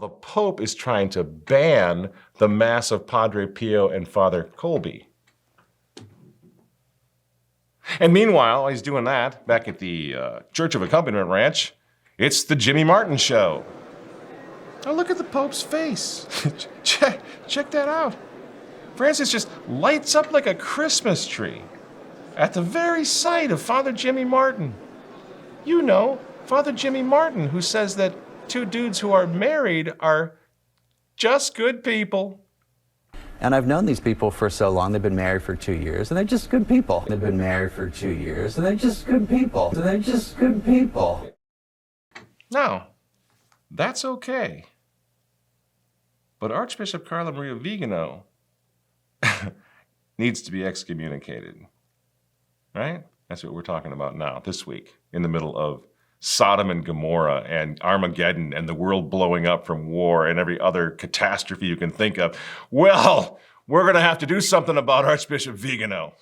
The Pope is trying to ban the Mass of Padre Pio and Father Colby. And meanwhile, while he's doing that, back at the Church of Accompaniment Ranch, it's the Jimmy Martin show. Now look at the Pope's face. check that out. Francis just lights up like a Christmas tree at the very sight of Father Jimmy Martin. You know, Father Jimmy Martin, who says that two dudes who are married are just good people. And I've known these people for so long. They've been married for 2 years, and they're just good people. They've been married for 2 years, and they're just good people. And they're just good people. Now, that's okay. But Archbishop Cardinal Vigano needs to be excommunicated. Right? That's what we're talking about now, this week, in the middle of Sodom and Gomorrah and Armageddon and the world blowing up from war and every other catastrophe you can think of. Well, we're going to have to do something about Archbishop Vigano.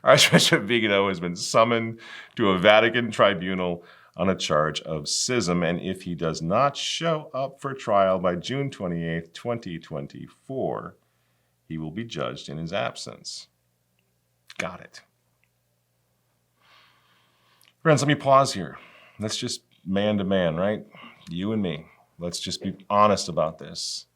Archbishop Vigano has been summoned to a Vatican tribunal on a charge of schism, and if he does not show up for trial by June 28th, 2024, he will be judged in his absence. Got it. Friends, let me pause here. Let's just man to man, right? You and me. Let's just be honest about this.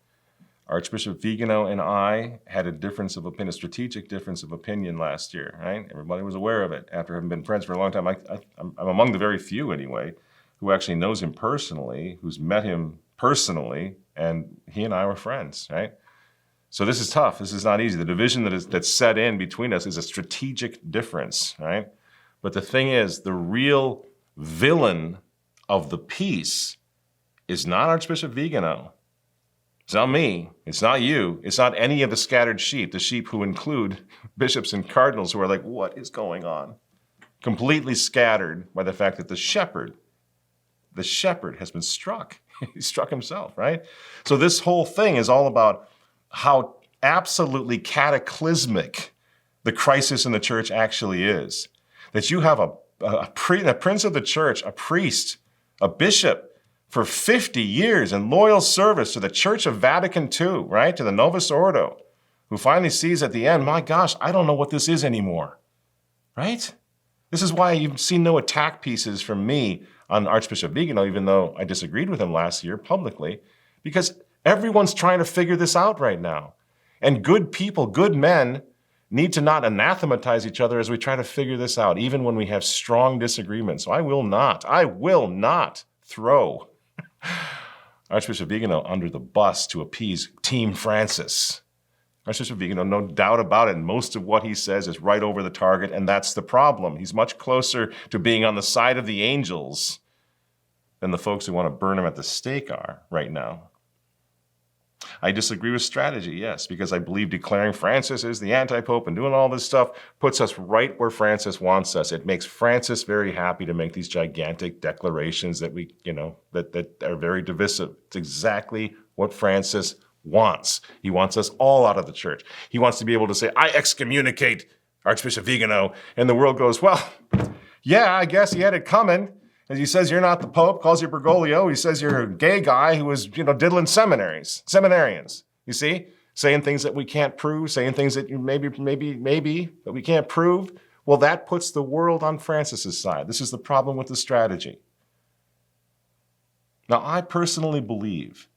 Archbishop Vigano and I had a difference of opinion, a strategic difference of opinion last year, right? Everybody was aware of it. After having been friends for a long time, I'm among the very few anyway, who actually knows him personally, who's met him personally, and he and I were friends, right? So this is tough. This is not easy. The division that's set in between us is a strategic difference, right? But the thing is, the real villain of the peace is not Archbishop Vigano. It's not me. It's not you. It's not any of the scattered sheep, the sheep who include bishops and cardinals who are like, what is going on? Completely scattered by the fact that the shepherd has been struck. He struck himself, right? So this whole thing is all about how absolutely cataclysmic the crisis in the church actually is. That you have a prince of the church, a priest, a bishop for 50 years in loyal service to the Church of Vatican II, right? To the Novus Ordo, who finally sees at the end, my gosh, I don't know what this is anymore, right? This is why you've seen no attack pieces from me on Archbishop Vigano, even though I disagreed with him last year publicly, because everyone's trying to figure this out right now. And good people, good men, need to not anathematize each other as we try to figure this out, even when we have strong disagreements. So I will not throw Archbishop Vigano under the bus to appease Team Francis. Archbishop Vigano, no doubt about it, most of what he says is right over the target, and that's the problem. He's much closer to being on the side of the angels than the folks who want to burn him at the stake are right now. I disagree with strategy, yes, because I believe declaring Francis as the anti-pope and doing all this stuff puts us right where Francis wants us. It makes Francis very happy to make these gigantic declarations that that are very divisive. It's exactly what Francis wants. He wants us all out of the church. He wants to be able to say, I excommunicate Archbishop Vigano, and the world goes, well, yeah, I guess he had it coming. And he says you're not the Pope, calls you Bergoglio. He says you're a gay guy who was, diddling seminarians. You see, saying things that we can't prove, saying things that you maybe that we can't prove. Well, that puts the world on Francis's side. This is the problem with the strategy. Now, I personally believe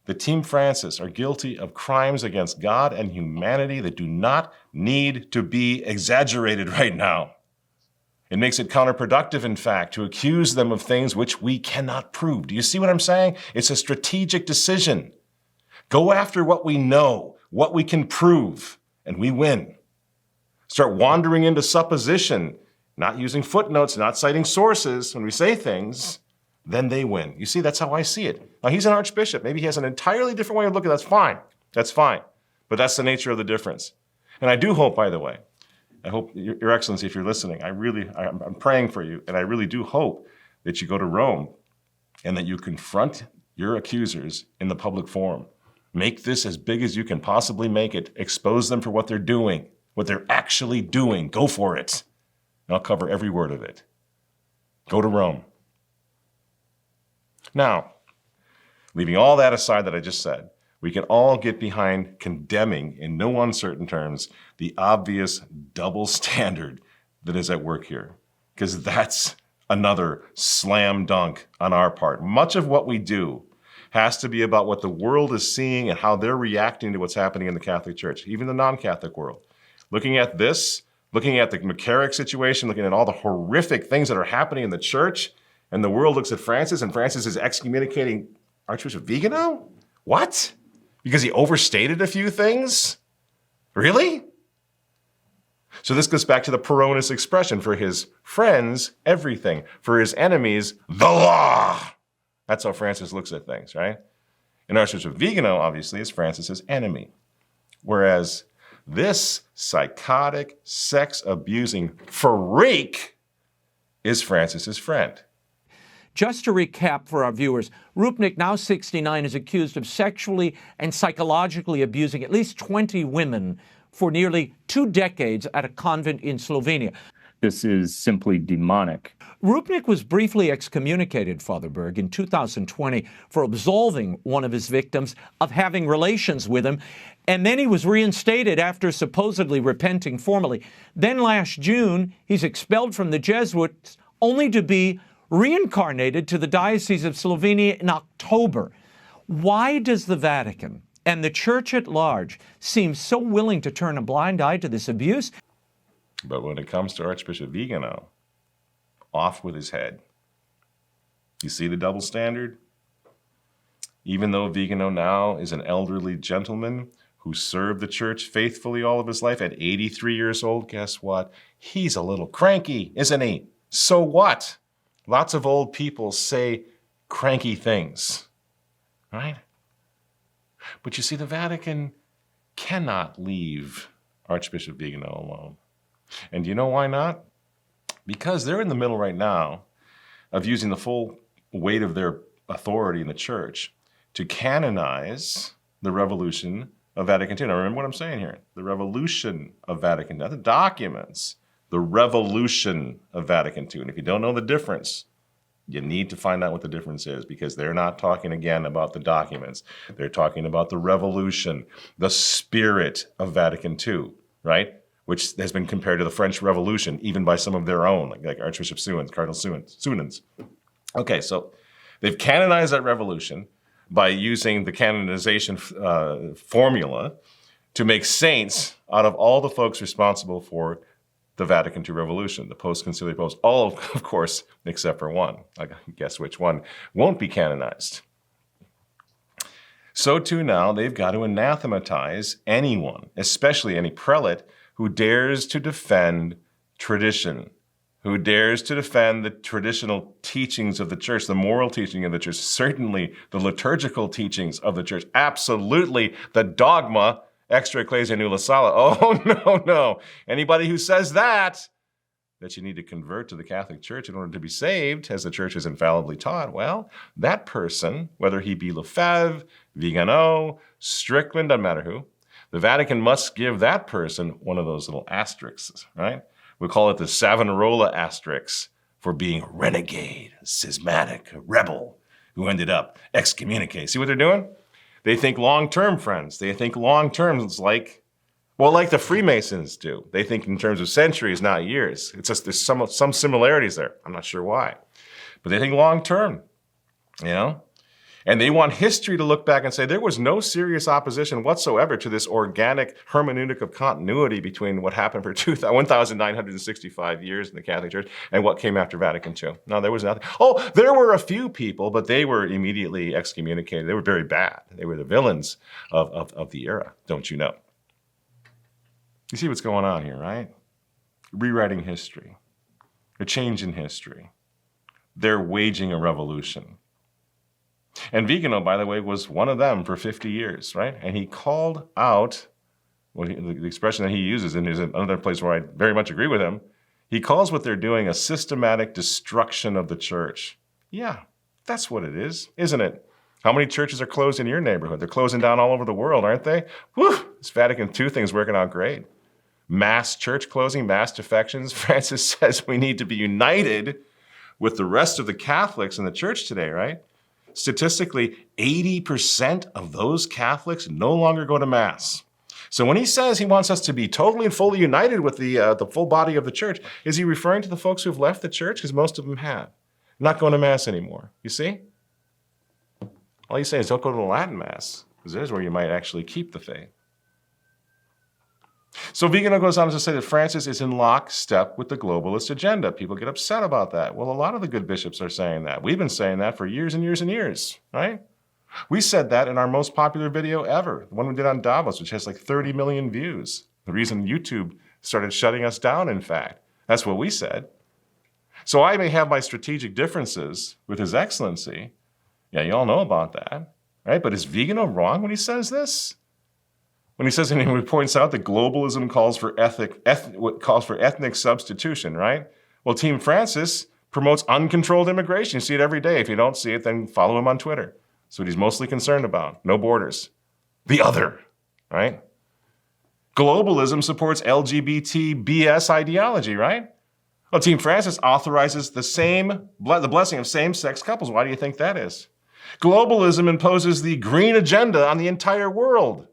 that Team Francis are guilty of crimes against God and humanity that do not need to be exaggerated right now. It makes it counterproductive, in fact, to accuse them of things which we cannot prove. Do you see what I'm saying? It's a strategic decision. Go after what we know, what we can prove, and we win. Start wandering into supposition, not using footnotes, not citing sources when we say things, then they win. You see, that's how I see it. Now, he's an archbishop. Maybe he has an entirely different way of looking at it. That's fine. That's fine. But that's the nature of the difference. And I do hope, by the way, I hope, Your Excellency, if you're listening, I'm praying for you, and I really do hope that you go to Rome and that you confront your accusers in the public forum. Make this as big as you can possibly make it. Expose them for what they're doing, what they're actually doing. Go for it. And I'll cover every word of it. Go to Rome. Now, leaving all that aside that I just said, we can all get behind condemning, in no uncertain terms, the obvious double standard that is at work here. Because that's another slam dunk on our part. Much of what we do has to be about what the world is seeing and how they're reacting to what's happening in the Catholic Church, even the non-Catholic world. Looking at this, looking at the McCarrick situation, looking at all the horrific things that are happening in the church, and the world looks at Francis, and Francis is excommunicating Archbishop Viganò? What? Because he overstated a few things? Really? So this goes back to the Peronist expression: for his friends, everything. For his enemies, the law. That's how Francis looks at things, right? And Archbishop Vigano, obviously, is Francis's enemy. Whereas this psychotic, sex-abusing freak is Francis's friend. Just to recap for our viewers, Rupnik, now 69, is accused of sexually and psychologically abusing at least 20 women for nearly 2 decades at a convent in Slovenia. This is simply demonic. Rupnik was briefly excommunicated, Father Berg, in 2020 for absolving one of his victims of having relations with him, and then he was reinstated after supposedly repenting formally. Then last June, he's expelled from the Jesuits, only to be reincarnated to the Diocese of Slovenia in October. Why does the Vatican and the Church at large seem so willing to turn a blind eye to this abuse? But when it comes to Archbishop Vigano, off with his head. You see the double standard? Even though Vigano now is an elderly gentleman who served the church faithfully all of his life at 83 years old, guess what? He's a little cranky, isn't he? So what? Lots of old people say cranky things, right? But you see, the Vatican cannot leave Archbishop Vigano alone. And do you know why not? Because they're in the middle right now of using the full weight of their authority in the church to canonize the revolution of Vatican II. Now remember what I'm saying here. The revolution of Vatican II, not the documents, the revolution of Vatican II. And if you don't know the difference, you need to find out what the difference is, because they're not talking again about the documents. They're talking about the revolution, the spirit of Vatican II, right? Which has been compared to the French Revolution, even by some of their own, like Archbishop Suens, Cardinal Suens. Okay, so they've canonized that revolution by using the canonization formula to make saints out of all the folks responsible for the Vatican II revolution, the post-conciliar post, all of course, except for one. I guess which one won't be canonized. So too now, they've got to anathematize anyone, especially any prelate, who dares to defend tradition, who dares to defend the traditional teachings of the church, the moral teaching of the church, certainly the liturgical teachings of the church, absolutely the dogma, extra ecclesia nulla sala. Oh, no. Anybody who says that you need to convert to the Catholic Church in order to be saved, as the church is infallibly taught, well, that person, whether he be Lefebvre, Vigano, Strickland, doesn't matter who, the Vatican must give that person one of those little asterisks, right? We call it the Savonarola asterisk for being a renegade, a schismatic, a rebel who ended up excommunicated. See what they're doing? They think long-term, friends. They think long-term. It's like the Freemasons do. They think in terms of centuries, not years. It's just there's some similarities there. I'm not sure why. But they think long-term, you know? And they want history to look back and say there was no serious opposition whatsoever to this organic hermeneutic of continuity between what happened for 1,965 years in the Catholic Church and what came after Vatican II. No, there was nothing. Oh, there were a few people, but they were immediately excommunicated. They were very bad. They were the villains of the era, don't you know? You see what's going on here, right? Rewriting history, a change in history. They're waging a revolution. And Vigano, by the way, was one of them for 50 years, right? And he called out, the expression that he uses, and there's another place where I very much agree with him, he calls what they're doing a systematic destruction of the church. Yeah, that's what it is, isn't it? How many churches are closed in your neighborhood? They're closing down all over the world, aren't they? Whew, this Vatican II thing's working out great. Mass church closing, mass defections. Francis says we need to be united with the rest of the Catholics in the church today, right? statistically, 80% of those Catholics no longer go to Mass. So when he says he wants us to be totally and fully united with the full body of the church, is he referring to the folks who've left the church? Because most of them have. Not going to Mass anymore. You see? All he's saying is don't go to the Latin Mass, because there's where you might actually keep the faith. So Vigano goes on to say that Francis is in lockstep with the globalist agenda. People get upset about that. Well, a lot of the good bishops are saying that. We've been saying that for years and years and years, right? We said that in our most popular video ever, the one we did on Davos, which has like 30 million views. The reason YouTube started shutting us down, in fact. That's what we said. So I may have my strategic differences with His Excellency. Yeah, you all know about that, right? But is Vigano wrong when he says this? When he says, and he points out that globalism calls for ethnic substitution, right? Well, Team Francis promotes uncontrolled immigration. You see it every day. If you don't see it, then follow him on Twitter. That's what he's mostly concerned about. No borders. The other, right? Globalism supports LGBT BS ideology, right? Well, Team Francis authorizes the blessing of same-sex couples. Why do you think that is? Globalism imposes the green agenda on the entire world.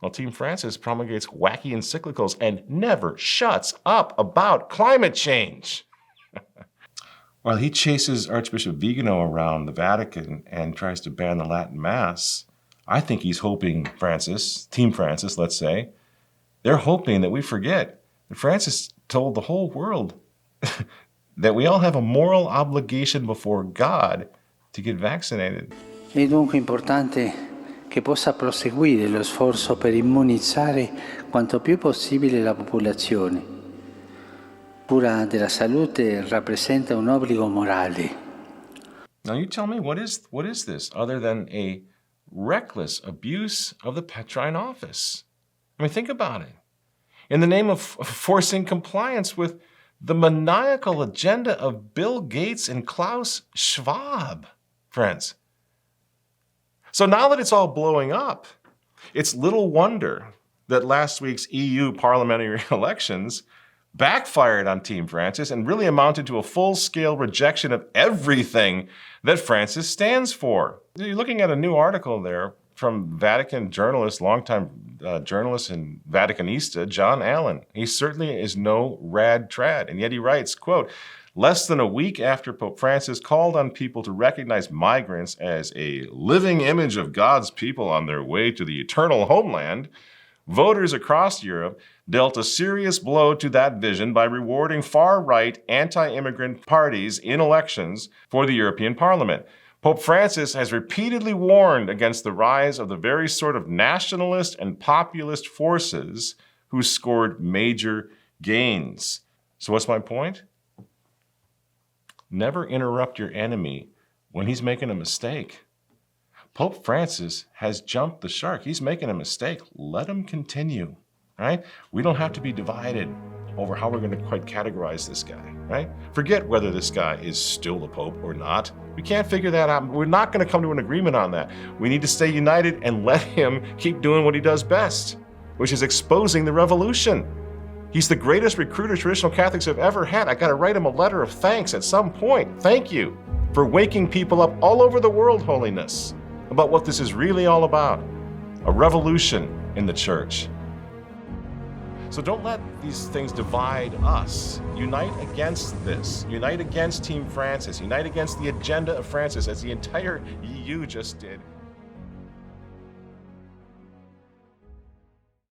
Well, Team Francis promulgates wacky encyclicals and never shuts up about climate change. While he chases Archbishop Vigano around the Vatican and tries to ban the Latin Mass, I think he's hoping Team Francis, let's say, they're hoping that we forget that Francis told the whole world that we all have a moral obligation before God to get vaccinated. È dunque importante che possa proseguire lo sforzo per immunizzare quanto più possibile la popolazione. Cura della salute rappresenta un obbligo morale. Now you tell me, what is this other than a reckless abuse of the Petrine office? I mean, think about it. In the name of forcing compliance with the maniacal agenda of Bill Gates and Klaus Schwab, friends. So now that it's all blowing up, it's little wonder that last week's EU parliamentary elections backfired on Team Francis and really amounted to a full-scale rejection of everything that Francis stands for. You're looking at a new article there from Vatican journalist, longtime journalist and Vaticanista, John Allen. He certainly is no rad trad, and yet he writes, quote, less than a week after Pope Francis called on people to recognize migrants as a living image of God's people on their way to the eternal homeland, voters across Europe dealt a serious blow to that vision by rewarding far-right anti-immigrant parties in elections for the European Parliament. Pope Francis has repeatedly warned against the rise of the very sort of nationalist and populist forces who scored major gains. So what's my point? Never interrupt your enemy when he's making a mistake. Pope Francis has jumped the shark. He's making a mistake. Let him continue, right? We don't have to be divided over how we're going to quite categorize this guy, right? Forget whether this guy is still the Pope or not. We can't figure that out. We're not going to come to an agreement on that. We need to stay united and let him keep doing what he does best, which is exposing the revolution. He's the greatest recruiter traditional Catholics have ever had. I got to write him a letter of thanks at some point. Thank you for waking people up all over the world, Holiness, about what this is really all about. A revolution in the church. So don't let these things divide us. Unite against this. Unite against Team Francis. Unite against the agenda of Francis, as the entire EU just did.